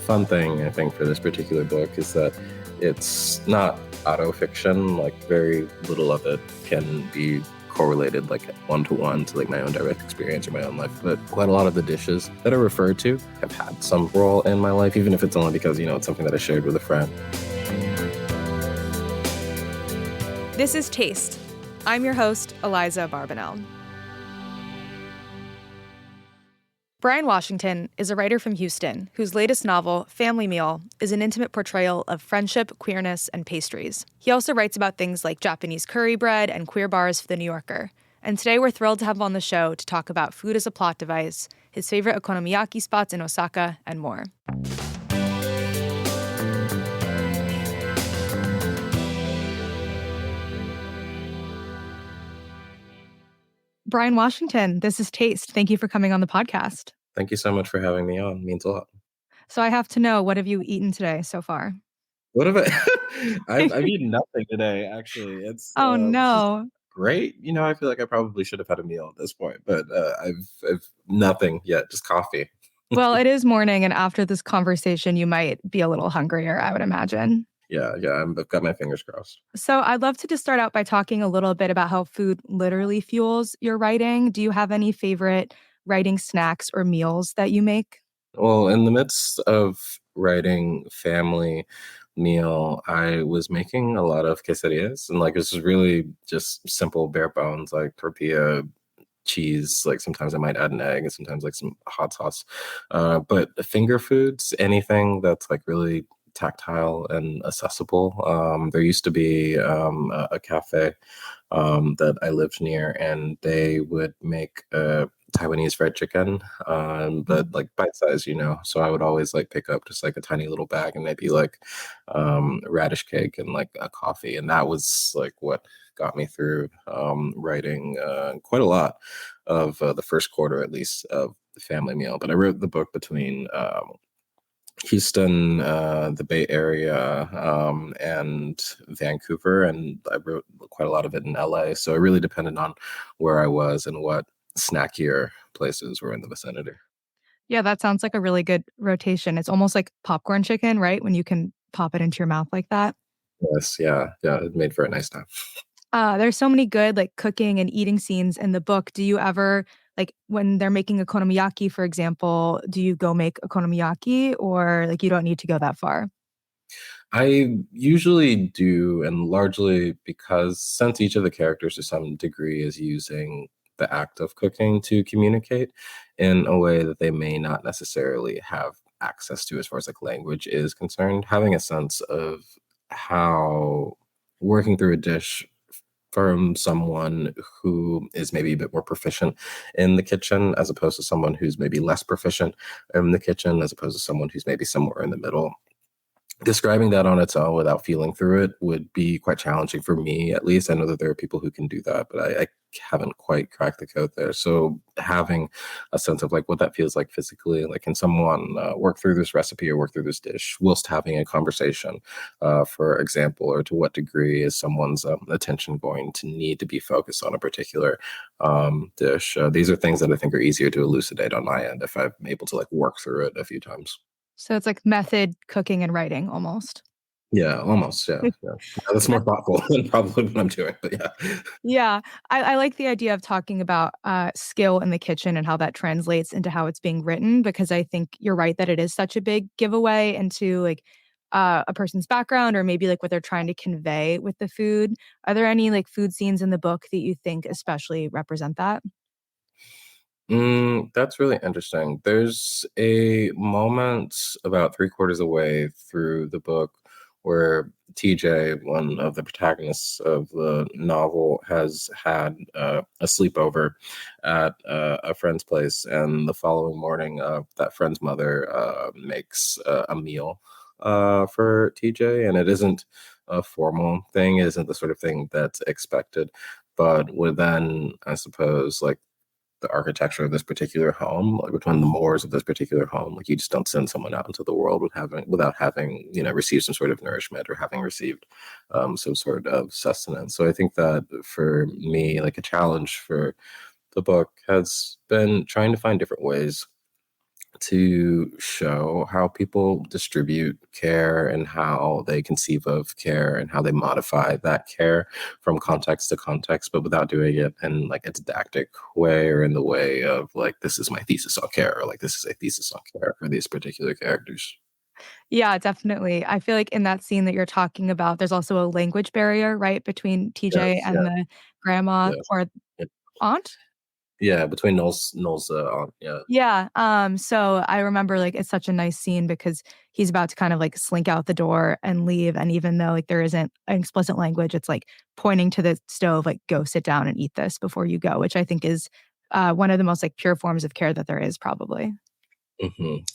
fun thing, I think, for this particular book is that it's not autofiction. Like, very little of it can be correlated like one-to-one to like my own direct experience or my own life, but quite a lot of the dishes that are referred to have had some role in my life, even if it's only because, it's something that I shared with a friend. This is Taste. I'm your host, Eliza Barbanel. Bryan Washington is a writer from Houston whose latest novel, Family Meal, is an intimate portrayal of friendship, queerness, and pastries. He also writes about things like Japanese curry bread and queer bars for The New Yorker. And today we're thrilled to have him on the show to talk about food as a plot device, his favorite okonomiyaki spots in Osaka, and more. Bryan Washington, this is Taste. Thank you for coming on the podcast. Thank you so much for having me on. It means a lot. So I have to know, what have you eaten today so far? What have I've eaten nothing today, actually. It's Oh, no. great. I feel like I probably should have had a meal at this point, but I've nothing yet, just coffee. Well, it is morning, and after this conversation, you might be a little hungrier, I would imagine. Yeah, I've got my fingers crossed. So I'd love to just start out by talking a little bit about how food literally fuels your writing. Do you have any favorite writing snacks or meals that you make? Well, in the midst of writing Family Meal, I was making a lot of quesadillas, and this is really just simple, bare bones, like tortilla, cheese. Like sometimes I might add an egg, and sometimes like some hot sauce. But finger foods, anything that's like really tactile and accessible. There used to be a cafe that I lived near, and they would make Taiwanese fried chicken, but like bite size, So I would always like pick up just like a tiny little bag and maybe like radish cake and like a coffee, and that was like what got me through writing quite a lot of the first quarter, at least, of the Family Meal. But I wrote the book between Houston, the Bay Area, and Vancouver, and I wrote quite a lot of it in LA. So it really depended on where I was and what snackier places were in the vicinity. Yeah, that sounds like a really good rotation. It's almost like popcorn chicken, right? When you can pop it into your mouth like that. Yes, yeah, it made for a nice time. There's so many good like cooking and eating scenes in the book. Do you ever, like when they're making okonomiyaki, for example, do you go make okonomiyaki, or like you don't need to go that far? I usually do, and largely because since each of the characters to some degree is using the act of cooking to communicate in a way that they may not necessarily have access to as far as like language is concerned, having a sense of how working through a dish from someone who is maybe a bit more proficient in the kitchen as opposed to someone who's maybe less proficient in the kitchen, as opposed to someone who's maybe somewhere in the middle. Describing that on its own without feeling through it would be quite challenging for me, at least. I know that there are people who can do that, but I haven't quite cracked the code there. So having a sense of like what that feels like physically, like can someone work through this recipe or work through this dish whilst having a conversation, for example, or to what degree is someone's attention going to need to be focused on a particular dish? These are things that I think are easier to elucidate on my end if I'm able to like work through it a few times. So it's like method cooking and writing almost. Yeah, almost. Yeah. That's more thoughtful than probably what I'm doing, but yeah. Yeah, I like the idea of talking about skill in the kitchen and how that translates into how it's being written, because I think you're right that it is such a big giveaway into like a person's background, or maybe like what they're trying to convey with the food. Are there any like food scenes in the book that you think especially represent that? That's really interesting. There's a moment about three-quarters away through the book where TJ, one of the protagonists of the novel, has had a sleepover at a friend's place, and the following morning, that friend's mother makes a meal for TJ, and it isn't a formal thing, it isn't the sort of thing that's expected, but within, I suppose, like the architecture of this particular home, like between the mores of this particular home, like you just don't send someone out into the world without having received some sort of nourishment or having received some sort of sustenance. So I think that for me, like a challenge for the book has been trying to find different ways to show how people distribute care and how they conceive of care and how they modify that care from context to context, but without doing it in like a didactic way or in the way of like, this is my thesis on care, or like, this is a thesis on care for these particular characters. Yeah, definitely. I feel like in that scene that you're talking about, there's also a language barrier, right, between TJ Yes, and yeah, the grandma yes. or aunt? Yeah, between Noel's yeah. Yeah, so I remember, like, it's such a nice scene because he's about to kind of, like, slink out the door and leave, and even though, like, there isn't an explicit language, it's, like, pointing to the stove, like, "Go sit down and eat this before you go," which I think is, one of the most, like, pure forms of care that there is probably.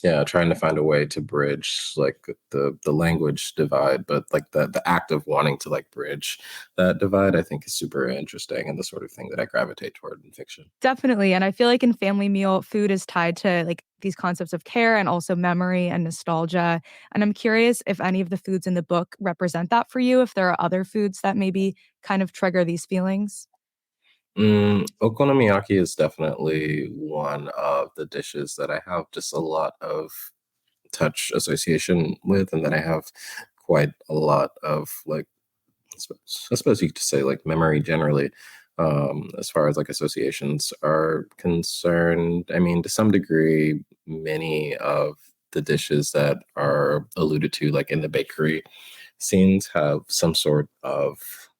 Yeah, trying to find a way to bridge like the language divide, but like the act of wanting to like bridge that divide, I think is super interesting and the sort of thing that I gravitate toward in fiction. Definitely, and I feel like in family meal, food is tied to, like, these concepts of care and also memory and nostalgia, and I'm curious if any of the foods in the book represent that for you, if there are other foods that maybe kind of trigger these feelings? Okonomiyaki is definitely one of the dishes that I have just a lot of touch association with, and that I have quite a lot of like I suppose you could say like memory generally, as far as like associations are concerned. I mean, to some degree, many of the dishes that are alluded to, like in the bakery scenes, have some sort of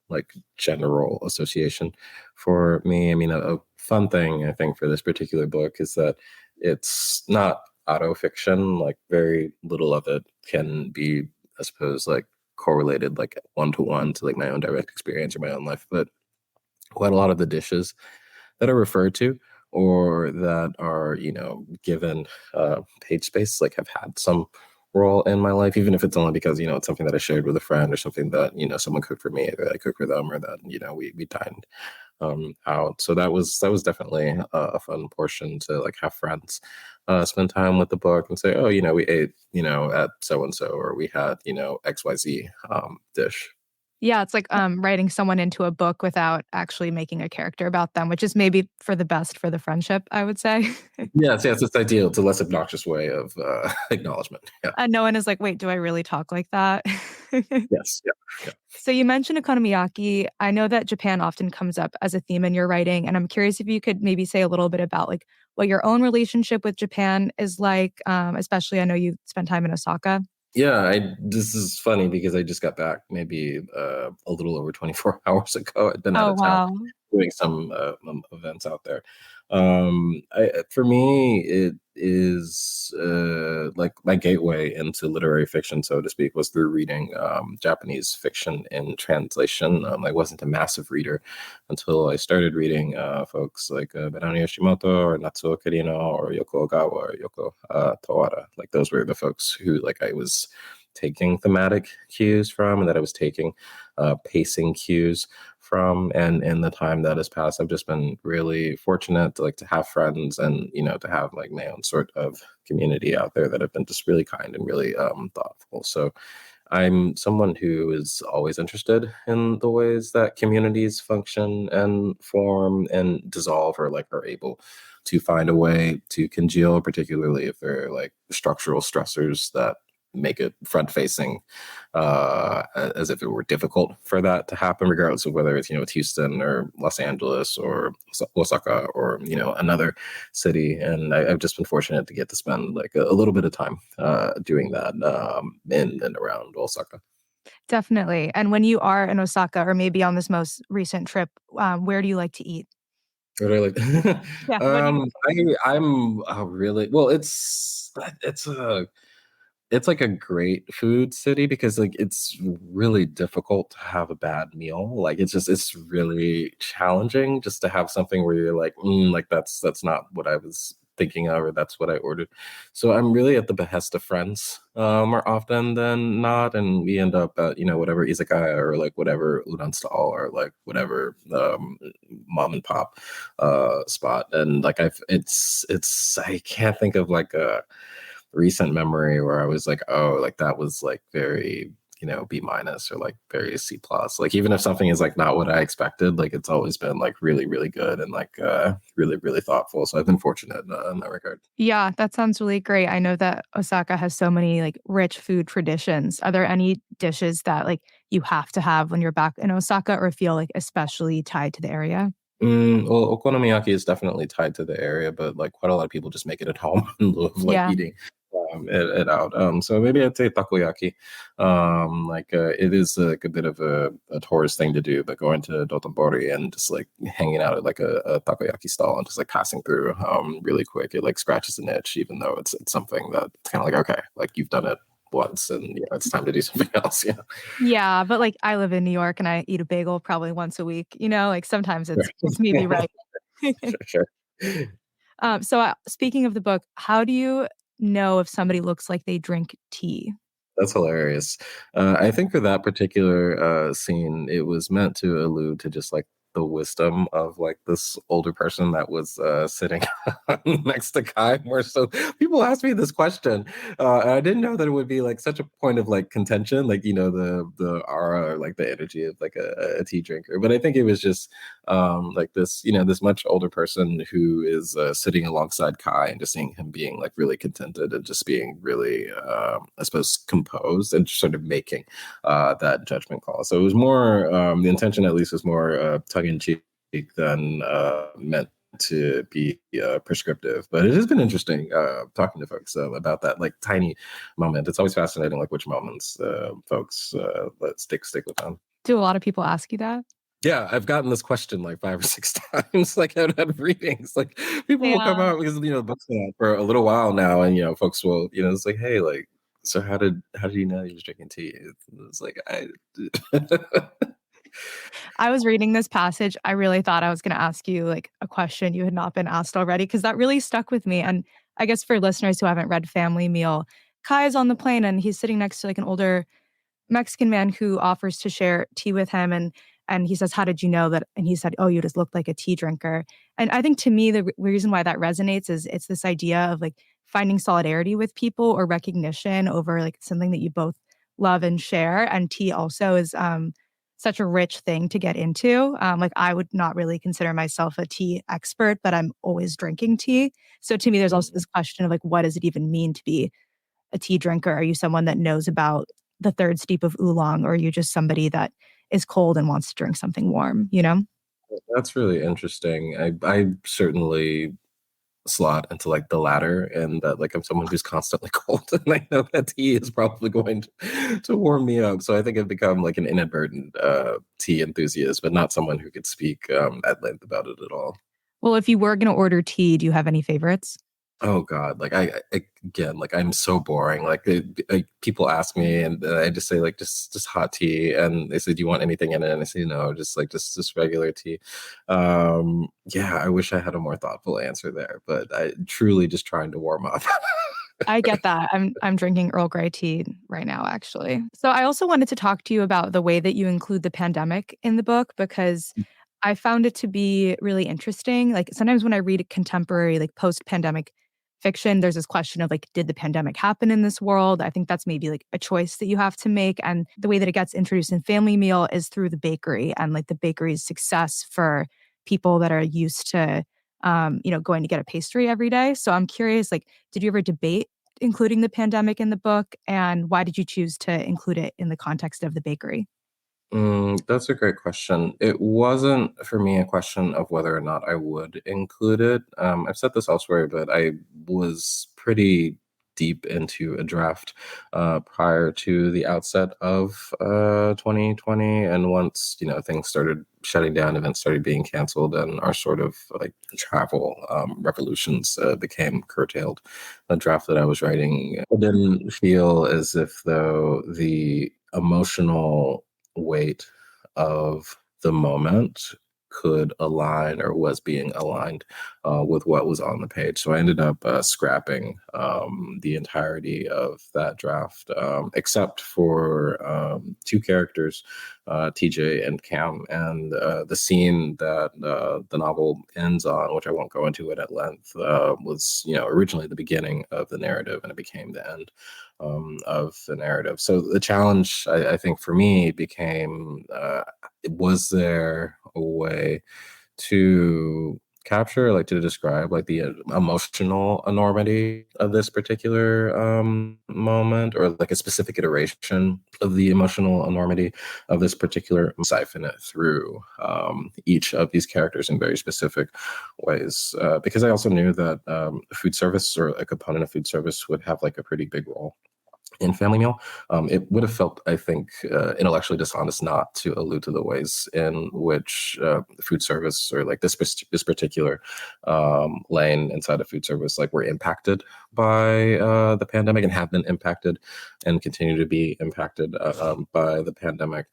like general association for me. I mean, a fun thing I think for this particular book is that it's not auto fiction. Like very little of it can be, I suppose, like correlated like one to one to like my own direct experience or my own life, but quite a lot of the dishes that are referred to or that are given page space like have had some role in my life, even if it's only because it's something that I shared with a friend or something that someone cooked for me or I cooked for them or that we dined out. So that was definitely a fun portion to like have friends spend time with the book and say, oh, we ate at so and so, or we had XYZ dish. Yeah, it's like, writing someone into a book without actually making a character about them, which is maybe for the best for the friendship, I would say. Yes, it's ideal. It's a less obnoxious way of acknowledgement. Yeah. And no one is like, "Wait, do I really talk like that?" Yes. Yeah. Yeah. So you mentioned okonomiyaki. I know that Japan often comes up as a theme in your writing, and I'm curious if you could maybe say a little bit about, like, what your own relationship with Japan is like, especially I know you spent time in Osaka. Yeah, this is funny because I just got back maybe a little over 24 hours ago. I'd been out Oh, of town wow. doing some events out there. For me, it is like my gateway into literary fiction, so to speak, was through reading Japanese fiction in translation. I wasn't a massive reader until I started reading folks like Benani Yoshimoto or Natsuo Kirino or Yoko Ogawa or Yoko Tawara. Like those were the folks who like I was taking thematic cues from and that I was taking pacing cues from. And in the time that has passed, I've just been really fortunate to like to have friends and to have like my own sort of community out there that have been just really kind and really thoughtful. So I'm someone who is always interested in the ways that communities function and form and dissolve or like are able to find a way to congeal, particularly if they're like structural stressors that make it front facing, as if it were difficult for that to happen, regardless of whether it's Houston or Los Angeles or Osaka or another city. And I've just been fortunate to get to spend like a little bit of time doing that in and around Osaka. Definitely. And when you are in Osaka or maybe on this most recent trip, where do you like to eat? What do I like? Yeah, what do you I'm really well. It's a it's like a great food city because like it's really difficult to have a bad meal. Like it's really challenging just to have something where you're like, like that's not what I was thinking of or that's what I ordered. So I'm really at the behest of friends more often than not, and we end up at whatever izakaya or like whatever udon stall or like whatever mom and pop spot, and like it's I can't think of like a recent memory where I was like, oh, like that was like very, B minus or like very C plus. Like even if something is like not what I expected, like it's always been like really, really good and like really, really thoughtful. So I've been fortunate in that regard. Yeah, that sounds really great. I know that Osaka has so many like rich food traditions. Are there any dishes that like you have to have when you're back in Osaka or feel like especially tied to the area? Well, okonomiyaki is definitely tied to the area, but like quite a lot of people just make it at home in lieu of like Yeah. eating it out. So maybe I'd say takoyaki. It is like a bit of a tourist thing to do, but going to Dotonbori and just like hanging out at like a takoyaki stall and just like passing through really quick, it like scratches an itch, even though it's something that's kind of like okay, like you've done it once, and it's time to do something else. Yeah. Yeah, but like I live in New York and I eat a bagel probably once a week, like sometimes it's maybe Sure. right. Sure, sure. Speaking of the book, how do you know if somebody looks like they drink tea? That's hilarious. I think for that particular scene, it was meant to allude to just like the wisdom of like this older person that was sitting next to Kai. More so, people ask me this question, and I didn't know that it would be like such a point of like contention, like the aura or like the energy of like a tea drinker. But I think it was just like this much older person who is sitting alongside Kai and just seeing him being like really contented and just being really I suppose composed and just sort of making that judgment call. So it was more the intention at least was more tongue in cheek than meant to be prescriptive. But it has been interesting talking to folks about that like tiny moment. It's always fascinating like which moments folks let stick with them. Do a lot of people ask you that? Yeah, I've gotten this question like 5 or 6 times, like, at readings, like, people will come Yeah. out because, the book's been out for a little while now, and, folks will, it's like, "Hey, like, so how did you know he was drinking tea?" It's like, I I was reading this passage. I really thought I was going to ask you like a question you had not been asked already because that really stuck with me. And I guess for listeners who haven't read Family Meal, Kai is on the plane and he's sitting next to like an older Mexican man who offers to share tea with him and he says, "How did you know that?" And he said, "Oh, you just looked like a tea drinker." And I think to me the reason why that resonates is it's this idea of like finding solidarity with people or recognition over like something that you both love and share. And tea also is such a rich thing to get into. Like I would not really consider myself a tea expert, but I'm always drinking tea. So to me, there's also this question of like, what does it even mean to be a tea drinker? Are you someone that knows about the third steep of oolong, or are you just somebody that is cold and wants to drink something warm, you know? That's really interesting. I certainly slot into like the latter, and that like I'm someone who's constantly cold, and I know that tea is probably going to warm me up. So I think I've become like an inadvertent tea enthusiast, but not someone who could speak at length about it at all. Well, if you were going to order tea, do you have any favorites? Oh God, like again, like I'm so boring. Like people ask me, and I just say like just hot tea, and they say, "Do you want anything in it?" And I say, "No, just like just regular tea." Yeah, I wish I had a more thoughtful answer there, but I truly just trying to warm up. I get that. I'm drinking Earl Grey tea right now, actually. So I also wanted to talk to you about the way that you include the pandemic in the book because I found it to be really interesting. Like sometimes when I read contemporary, like post-pandemic fiction, there's this question of like, did the pandemic happen in this world? I think that's maybe like a choice that you have to make. And the way that it gets introduced in Family Meal is through the bakery and like the bakery's success for people that are used to going to get a pastry every day. So I'm curious, like, did you ever debate including the pandemic in the book? And why did you choose to include it in the context of the bakery? That's a great question. It wasn't for me a question of whether or not I would include it. I've said this elsewhere, but I was pretty deep into a draft prior to the outset of 2020. And once, things started shutting down, events started being canceled, and our sort of like travel revolutions became curtailed, the draft that I was writing, I didn't feel as if though the emotional weight of the moment could align or was being aligned with what was on the page. So I ended up scrapping the entirety of that draft, except for two characters, TJ and Cam, and the scene that the novel ends on, which I won't go into it at length, was originally the beginning of the narrative, and it became the end. of the narrative. So the challenge, I think, for me became, was there a way to capture, like to describe, like the emotional enormity of this particular moment, or like a specific iteration of the emotional enormity of this particular, siphon it through each of these characters in very specific ways. Because I also knew that food service, or a component of food service, would have like a pretty big role in Family Meal. It would have felt, I think, intellectually dishonest not to allude to the ways in which food service, or like this particular lane inside of food service, like were impacted by the pandemic, and have been impacted and continue to be impacted by the pandemic.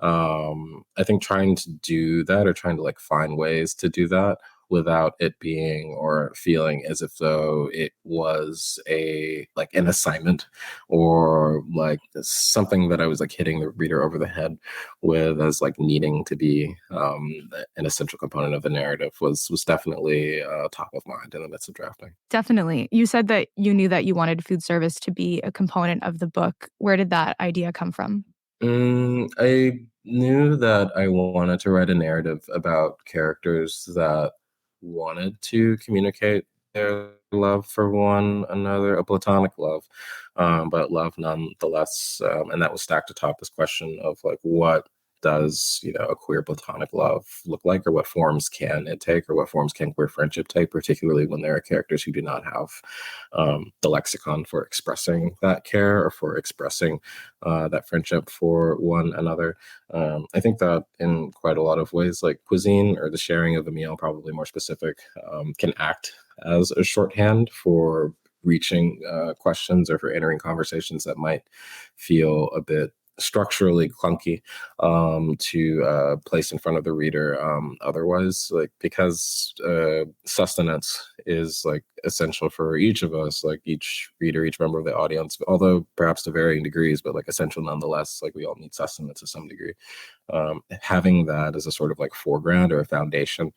I think trying to do that, or trying to like find ways to do that without it being, or feeling as if though it was a like an assignment, or like something that I was like hitting the reader over the head with as like needing to be an essential component of the narrative, was definitely top of mind in the midst of drafting. Definitely. You said that you knew that you wanted food service to be a component of the book. Where did that idea come from? I knew that I wanted to write a narrative about characters that wanted to communicate their love for one another, a platonic love, but love nonetheless. And that was stacked atop this question of like, what does, a queer platonic love look like, or what forms can it take, or what forms can queer friendship take, particularly when there are characters who do not have the lexicon for expressing that care, or for expressing that friendship for one another. I think that in quite a lot of ways, like cuisine, or the sharing of a meal, probably more specific, can act as a shorthand for reaching questions, or for entering conversations that might feel a bit structurally clunky to place in front of the reader otherwise, like because sustenance is like essential for each of us, like each reader, each member of the audience, although perhaps to varying degrees, but like essential nonetheless. Like we all need sustenance to some degree. Having that as a sort of like foreground, or a foundation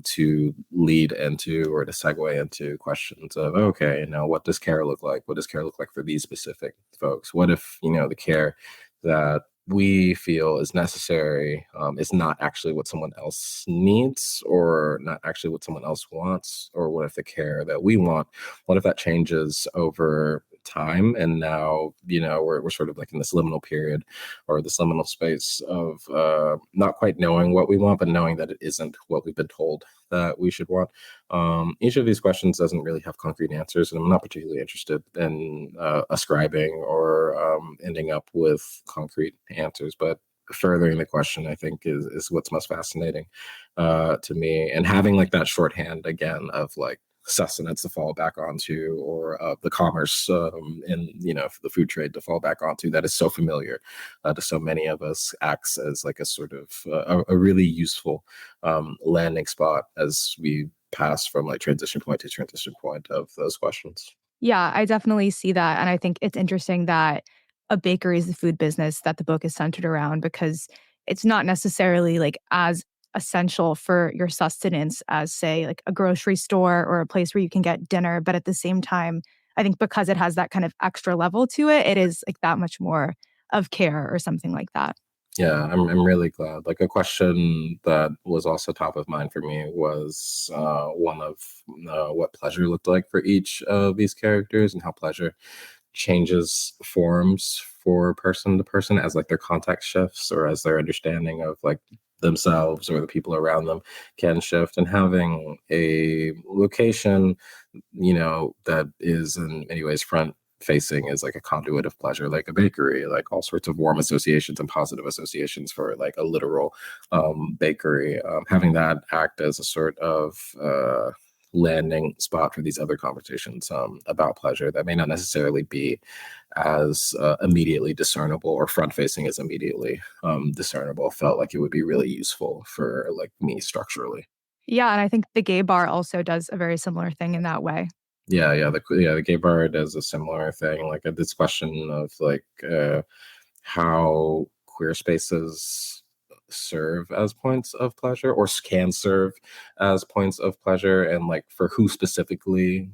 to lead into, or to segue into questions of, okay, now what does care look like? What does care look like for these specific folks? What if, the care that we feel is necessary is not actually what someone else needs, or not actually what someone else wants? Or what if the care that we want, what if that changes over time, and now we're sort of like in this liminal period, or this liminal space of not quite knowing what we want, but knowing that it isn't what we've been told that we should want. Each of these questions doesn't really have concrete answers, and I'm not particularly interested in ascribing, or ending up with concrete answers. But furthering the question, I think, is what's most fascinating to me, and having like that shorthand again of like sustenance to fall back onto, or the commerce in the food trade to fall back onto, that is so familiar to so many of us, acts as like a sort of a really useful landing spot as we pass from like transition point to transition point of those questions. Yeah, I definitely see that. And I think it's interesting that a bakery is the food business that the book is centered around, because it's not necessarily like as essential for your sustenance as, say, like a grocery store or a place where you can get dinner. But at the same time, I think because it has that kind of extra level to it, it is like that much more of care or something like that. Yeah, I'm really glad. Like a question that was also top of mind for me was one of what pleasure looked like for each of these characters, and how pleasure changes forms for person to person as like their context shifts, or as their understanding of like themselves or the people around them can shift. And having a location, that is in many ways front facing, is like a conduit of pleasure, like a bakery, like all sorts of warm associations and positive associations for like a literal bakery. Having that act as a sort of landing spot for these other conversations about pleasure that may not necessarily be as immediately discernible, or front facing as immediately discernible, felt like it would be really useful for like me structurally. Yeah. And I think the gay bar also does a very similar thing in that way. The gay bar does a similar thing. Like this question of like how queer spaces serve as points of pleasure, or can serve as points of pleasure, and like for who specifically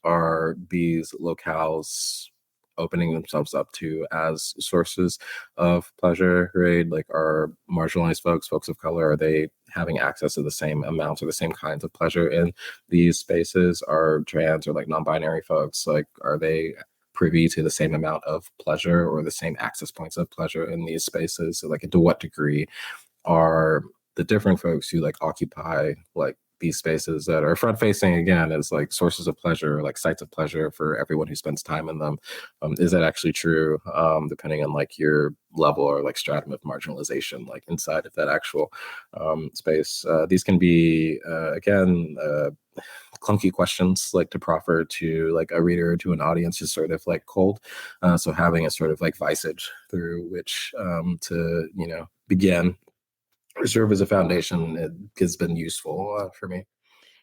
are these locales opening themselves up to as sources of pleasure, right? Like, are marginalized folks of color, are they having access to the same amounts or the same kinds of pleasure in these spaces? Are trans or like non-binary folks, like, are they privy to the same amount of pleasure or the same access points of pleasure in these spaces? So like, to what degree are the different folks who like occupy like these spaces that are front facing again as like sources of pleasure, like sites of pleasure for everyone who spends time in them, is that actually true, depending on like your level or like stratum of marginalization like inside of that actual space? These can be again clunky questions like to proffer to like a reader, to an audience who's sort of like cold. So having a sort of like visage through which to, you know, begin or serve as a foundation, it has been useful for me.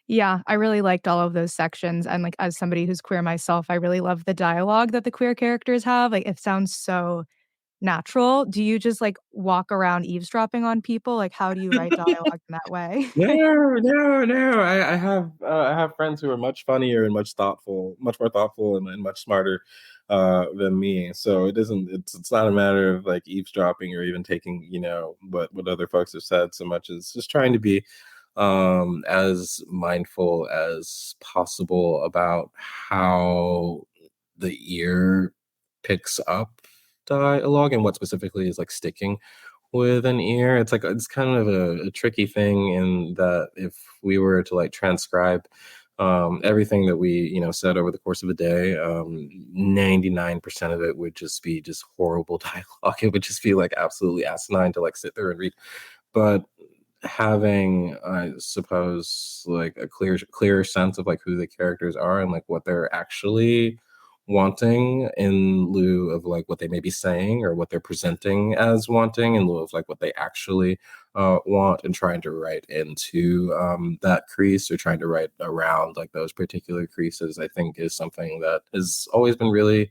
Yeah, I really liked all of those sections, and, like, as somebody who's queer myself, I really love the dialogue that the queer characters have, like, it sounds so natural. Do you just, like, walk around eavesdropping on people? Like, how do you write dialogue in that way? No, no, no. I have friends who are much funnier and much more thoughtful and much smarter than me. So it isn't it's not a matter of like eavesdropping or even taking, you know, what other folks have said so much as just trying to be as mindful as possible about how the ear picks up dialogue and what specifically is like sticking with an ear. It's like it's kind of a tricky thing in that if we were to like transcribe everything that we, you know, said over the course of a day, 99% of it would just be just horrible dialogue. It would just be like absolutely asinine to like sit there and read. But having, I suppose, like a clearer sense of like who the characters are and like what they're actually wanting in lieu of like what they may be saying or what they're presenting as wanting in lieu of like what they actually want, and trying to write into that crease or trying to write around like those particular creases, I think is something that has always been really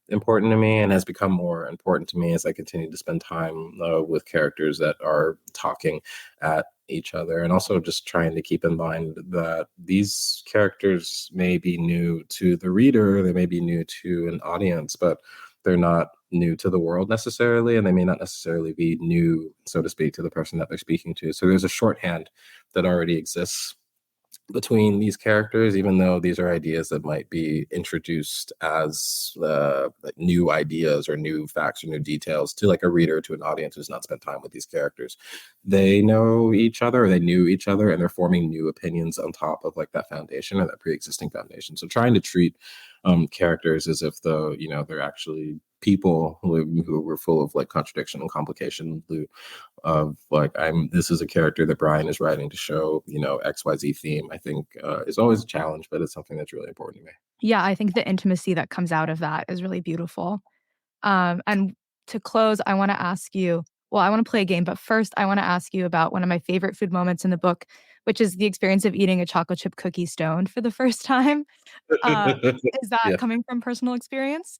important to me and has become more important to me as I continue to spend time with characters that are talking at each other. And also just trying to keep in mind that these characters may be new to the reader, they may be new to an audience, but they're not new to the world necessarily, and they may not necessarily be new, so to speak, to the person that they're speaking to. So there's a shorthand that already exists between these characters, even though these are ideas that might be introduced as like new ideas or new facts or new details to like a reader, to an audience who's not spent time with these characters. They know each other, or they knew each other, and they're forming new opinions on top of like that foundation or that pre-existing foundation. So trying to treat characters as if though, you know, they're actually people who were full of like contradiction and complication, of like, I'm this is a character that Bryan is writing to show, you know, XYZ theme, I think is always a challenge, but it's something that's really important to me. Yeah, I think the intimacy that comes out of that is really beautiful. And to close, I wanna ask you well, I wanna play a game, but first I wanna ask you about one of my favorite food moments in the book, which is the experience of eating a chocolate chip cookie stoned for the first time. Uh, is that Yeah. coming from personal experience?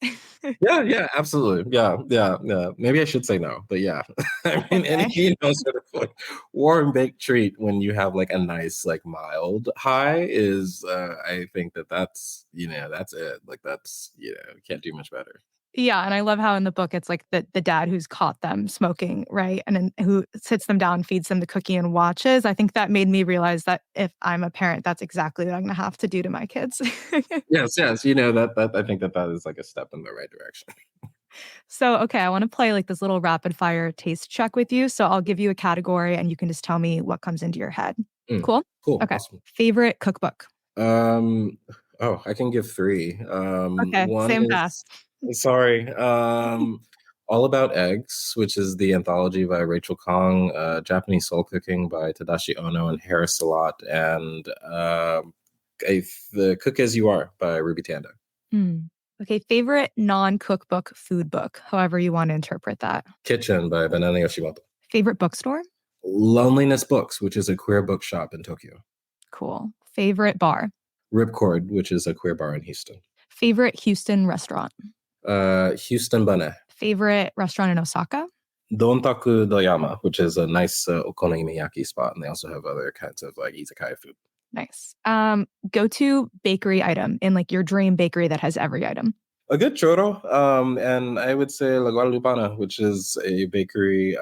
Yeah, yeah, absolutely. Yeah, yeah, yeah. Maybe I should say no, but yeah. I mean, any, Okay. you know, sort of like warm baked treat when you have like a nice, like mild high is, I think that that's, you know, that's it. Like that's, you know, can't do much better. Yeah, and I love how in the book it's like the dad who's caught them smoking, right? And then who sits them down, feeds them the cookie and watches. I think that made me realize that if I'm a parent, that's exactly what I'm gonna have to do to my kids. Yes, yes. You know, that I think that that is like a step in the right direction. So, okay, I wanna play like this little rapid fire taste check with you. So I'll give you a category and you can just tell me what comes into your head. Mm, Cool? cool. Okay. Awesome. Favorite cookbook? Um, oh, I can give 3. Okay, One same fast. is sorry, All About Eggs, which is the anthology by Rachel Kong, Japanese Soul Cooking by Tadashi Ono and Harris Salat, and The Cook As You Are by Ruby Tanda. Hmm. Okay, favorite non-cookbook food book, however you want to interpret that. Kitchen by Banana Yoshimoto. Favorite bookstore? Loneliness Books, which is a queer bookshop in Tokyo. Cool. Favorite bar? Ripcord, which is a queer bar in Houston. Favorite Houston restaurant? Houston Bane. Favorite restaurant in Osaka? Dontaku Doyama, which is a nice okonomiyaki spot, and they also have other kinds of like izakaya food. Nice. Go-to bakery item in like your dream bakery that has every item. A good churro, and I would say La Guadalupana, which is a bakery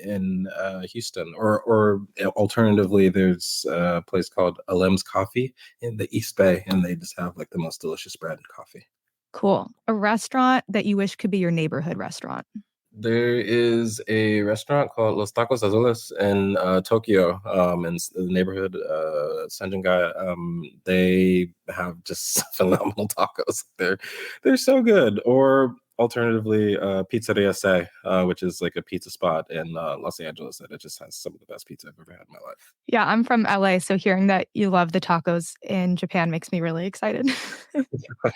in Houston, or alternatively, there's a place called Alem's Coffee in the East Bay, and they just have like the most delicious bread and coffee. Cool. A restaurant that you wish could be your neighborhood restaurant. There is a restaurant called Los Tacos Azules in Tokyo, in the neighborhood Senjingai. They have just phenomenal tacos. They're so good. Or alternatively, Pizzeria Se, which is like a pizza spot in Los Angeles that it just has some of the best pizza I've ever had in my life. Yeah, I'm from LA, so hearing that you love the tacos in Japan makes me really excited.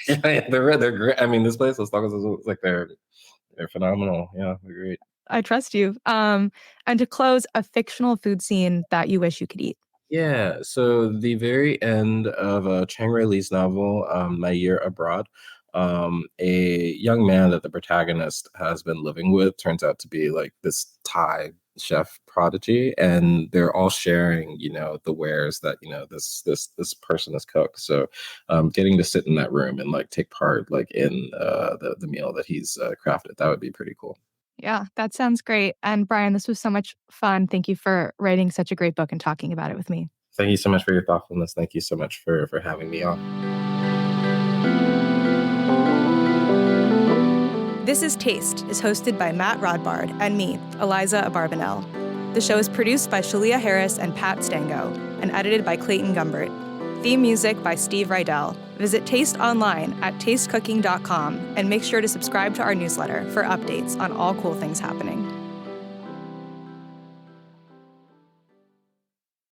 Yeah, they're great. I mean, this place, Los Tacos Azules, like they're phenomenal. Yeah, they're great. I trust you. And to close, a fictional food scene that you wish you could eat. Yeah, so the very end of Chiang Lee's novel, My Year Abroad, a young man that the protagonist has been living with turns out to be like this Thai chef prodigy, and they're all sharing, the wares that this person has cooked. So, getting to sit in that room and like take part like in the meal that he's crafted, that would be pretty cool. Yeah, that sounds great. And Bryan, this was so much fun. Thank you for writing such a great book and talking about it with me. Thank you so much for your thoughtfulness. Thank you so much for having me on. This is Taste is hosted by Matt Rodbard and me, Eliza Abarbanel. The show is produced by Shalia Harris and Pat Stango and edited by Clayton Gumbert. Theme music by Steve Rydell. Visit Taste online at tastecooking.com and make sure to subscribe to our newsletter for updates on all cool things happening.